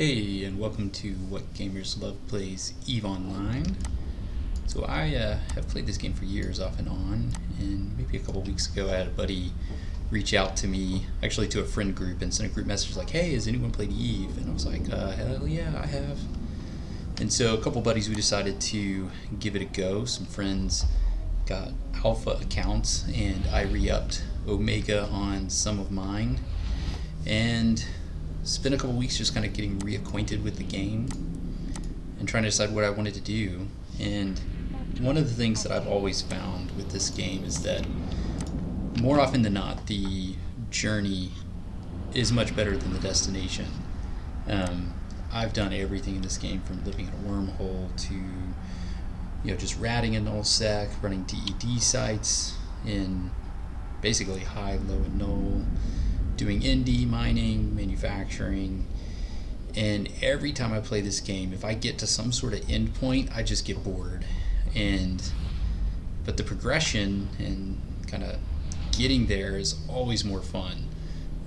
Hey, and welcome to What Gamers Love Plays EVE Online. So I have played this game for years off and on, and maybe a couple weeks ago I had a buddy reach out to me, actually to a friend group, and send a group message like, hey, has anyone played EVE? And I was like, hell yeah, I have. And so a couple buddies, we decided to give it a go. Some friends got alpha accounts, and I re-upped Omega on some of mine. And spent a couple weeks just kind of getting reacquainted with the game and trying to decide what I wanted to do. And one of the things that I've always found with this game is that more often than not, the journey is much better than the destination. I've done everything in this game, from living in a wormhole to just ratting a nullsec, running DED sites in basically high, low, and null, doing indie, mining, manufacturing. And every time I play this game, if I get to some sort of end point, I just get bored. But the progression and kind of getting there is always more fun.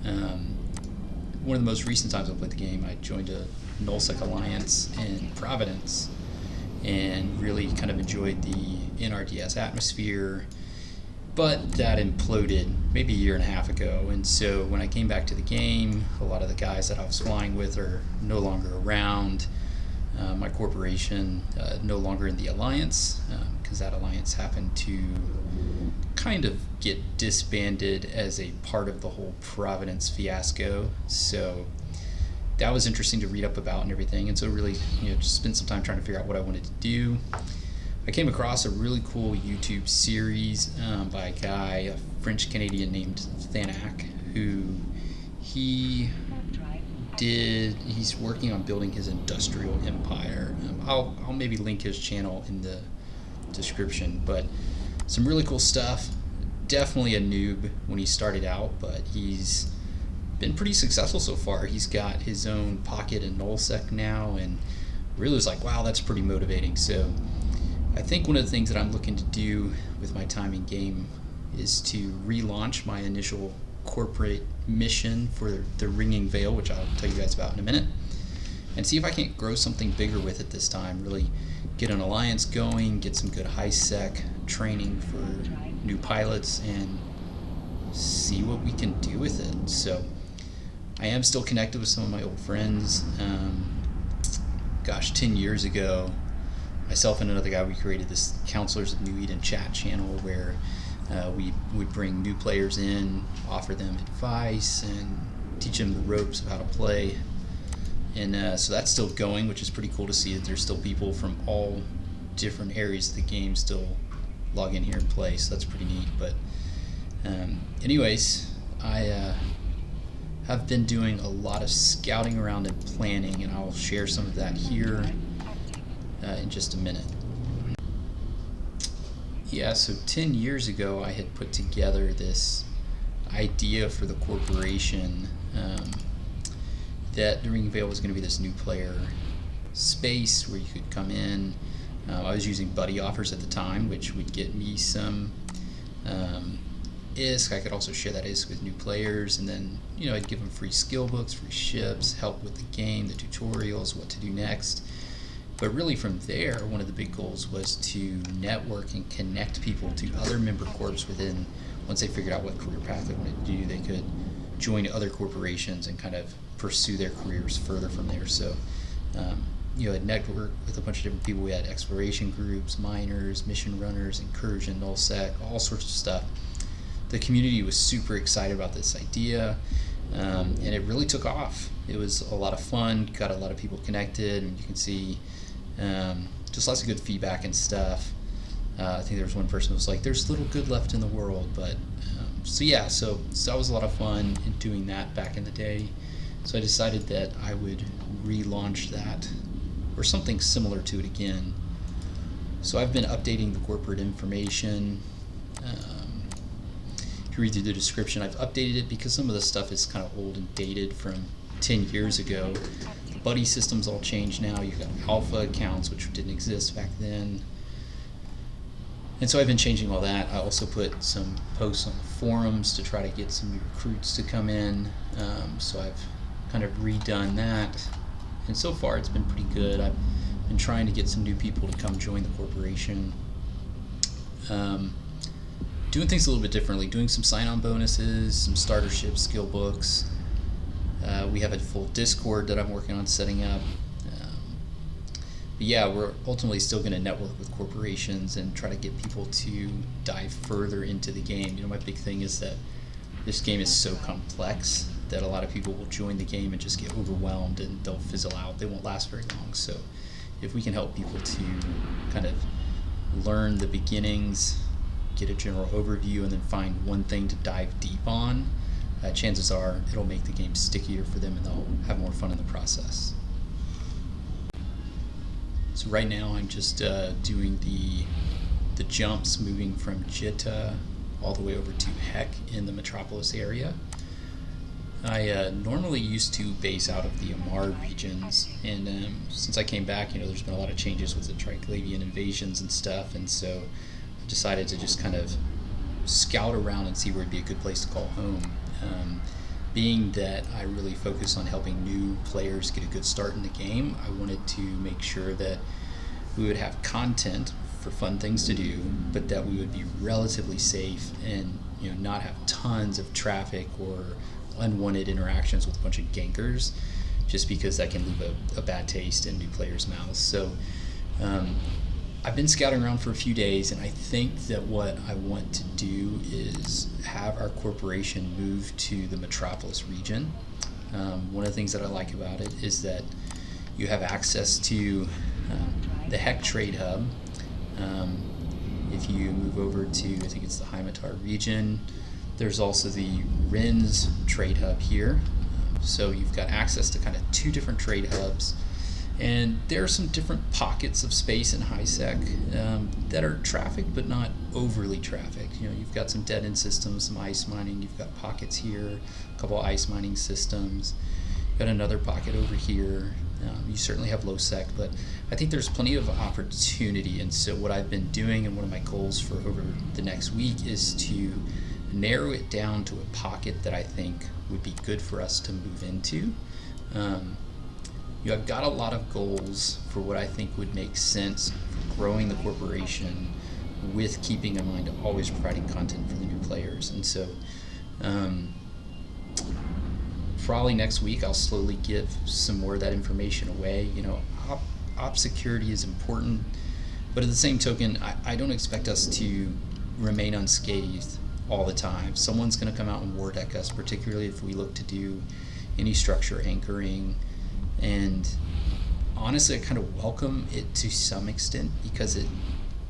One of the most recent times I played the game, I joined a nullsec alliance in Providence and really kind of enjoyed the NRDS atmosphere. But that imploded maybe a year and a half ago, and so when I came back to the game, a lot of the guys that I was flying with are no longer around. My corporation no longer in the alliance, because that alliance happened to kind of get disbanded as a part of the whole Providence fiasco. So that was interesting to read up about and everything, and so really just spent some time trying to figure out what I wanted to do. I came across a really cool YouTube series by a guy, a French-Canadian named Thanak, who he's working on building his industrial empire. I'll maybe link his channel in the description, but some really cool stuff. Definitely a noob when he started out, but he's been pretty successful so far. He's got his own pocket and nullsec now, and really was like, wow, that's pretty motivating. So I think one of the things that I'm looking to do with my time in game is to relaunch my initial corporate mission for the Ringing Veil, which I'll tell you guys about in a minute, and see if I can't grow something bigger with it this time. Really get an alliance going, get some good high sec training for new pilots, and see what we can do with it. So I am still connected with some of my old friends. 10 years ago, myself and another guy, we created this Counselors of New Eden chat channel where we would bring new players in, offer them advice, and teach them the ropes of how to play. And so that's still going, which is pretty cool to see that there's still people from all different areas of the game still log in here and play, so that's pretty neat. But anyways, I have been doing a lot of scouting around and planning, and I'll share some of that here in just a minute. Yeah, so 10 years ago I had put together this idea for the corporation that the Ringing Veil was going to be this new player space where you could come in. I was using buddy offers at the time, which would get me some ISK. I could also share that ISK with new players, and then I'd give them free skill books, free ships, help with the game, the tutorials, what to do next. But really from there, one of the big goals was to network and connect people to other member corps within. Once they figured out what career path they wanted to do, they could join other corporations and kind of pursue their careers further from there. So, I'd network with a bunch of different people. We had exploration groups, miners, mission runners, incursion, nullsec, all sorts of stuff. The community was super excited about this idea, and it really took off. It was a lot of fun, got a lot of people connected, and you can see just lots of good feedback and stuff. I think there was one person who was like, there's little good left in the world. But so that was a lot of fun in doing that back in the day. So I decided that I would relaunch that, or something similar to it again. So I've been updating the corporate information. If you read through the description, I've updated it because some of the stuff is kind of old and dated from 10 years ago. The buddy system's all changed now. You've got alpha accounts, which didn't exist back then. And so I've been changing all that. I also put some posts on the forums to try to get some new recruits to come in. So I've kind of redone that. and so far it's been pretty good. I've been trying to get some new people to come join the corporation. Doing things a little bit differently, doing some sign-on bonuses, some startership skill books. We have a full Discord that I'm working on setting up. But yeah, we're ultimately still going to network with corporations and try to get people to dive further into the game. My big thing is that this game is so complex that a lot of people will join the game and just get overwhelmed and they'll fizzle out. They won't last very long. So if we can help people to kind of learn the beginnings, get a general overview, and then find one thing to dive deep on, chances are it'll make the game stickier for them and they'll have more fun in the process. So right now I'm just doing the jumps, moving from Jitta all the way over to Heck in the Metropolis area. I normally used to base out of the Amar regions, and since I came back, there's been a lot of changes with the Triclavian invasions and stuff, and so I decided to just kind of scout around and see where would be a good place to call home. Being that I really focus on helping new players get a good start in the game, I wanted to make sure that we would have content for fun things to do, but that we would be relatively safe and not have tons of traffic or unwanted interactions with a bunch of gankers, just because that can leave a bad taste in new players' mouths. So I've been scouting around for a few days, and I think that what I want to do is have our corporation move to the Metropolis region. One of the things that I like about it is that you have access to the Heck Trade Hub. If you move over to, I think it's the Heimatar region, there's also the Ren's Trade Hub here. So you've got access to kind of two different trade hubs. And there are some different pockets of space in HiSec that are trafficked, but not overly trafficked. You've got some dead-end systems, some ice mining. You've got pockets here, a couple of ice mining systems. You've got another pocket over here. You certainly have low sec, but I think there's plenty of opportunity. And so what I've been doing, and one of my goals for over the next week, is to narrow it down to a pocket that I think would be good for us to move into. I've got a lot of goals for what I think would make sense for growing the corporation with keeping in mind always providing content for the new players. And so probably next week I'll slowly give some more of that information away. Op security is important, but at the same token, I don't expect us to remain unscathed all the time. Someone's going to come out and war deck us, particularly if we look to do any structure anchoring. And honestly, I kind of welcome it to some extent because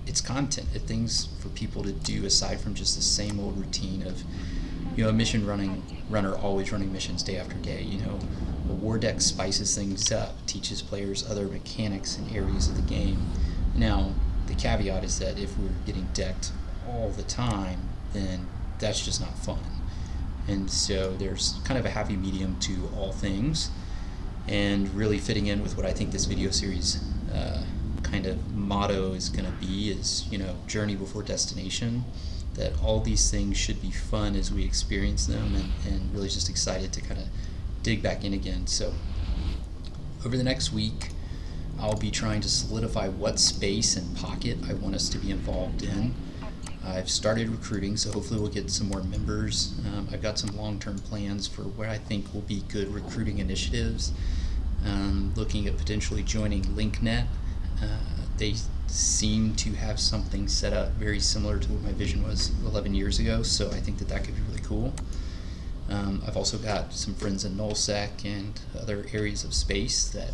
it's content. It's things for people to do aside from just the same old routine of, a mission runner always running missions day after day. A war deck spices things up, teaches players other mechanics and areas of the game. Now, the caveat is that if we're getting decked all the time, then that's just not fun. And so there's kind of a happy medium to all things. And really fitting in with what I think this video series kind of motto is going to be is, journey before destination, that all these things should be fun as we experience them, and really just excited to kind of dig back in again. So over the next week, I'll be trying to solidify what space and pocket I want us to be involved in. I've started recruiting, so hopefully we'll get some more members. I've got some long-term plans for what I think will be good recruiting initiatives. Looking at potentially joining LinkNet. They seem to have something set up very similar to what my vision was 11 years ago, so I think that could be really cool. I've also got some friends in nullsec and other areas of space that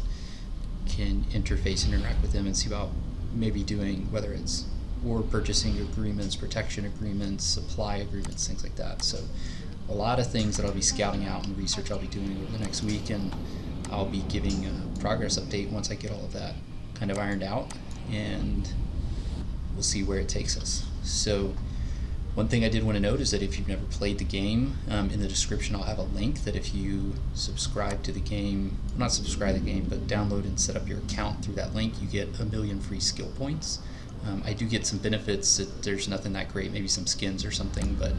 can interface and interact with them and see about maybe doing, whether it's war purchasing agreements, protection agreements, supply agreements, things like that. So a lot of things that I'll be scouting out and research I'll be doing over the next week, and I'll be giving a progress update once I get all of that kind of ironed out, and we'll see where it takes us. So one thing I did want to note is that if you've never played the game, in the description I'll have a link that if you subscribe to the game, not subscribe to the game, but download and set up your account through that link, you get 1 million free skill points. I do get some benefits. That there's nothing that great, maybe some skins or something, but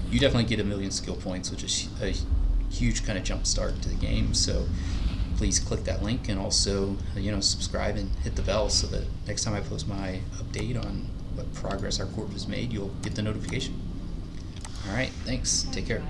you definitely get 1 million skill points, which is a huge kind of jump start to the game. So please click that link, and also subscribe and hit the bell so that next time I post my update on what progress our corp has made, you'll get the notification. All right, thanks. Take care.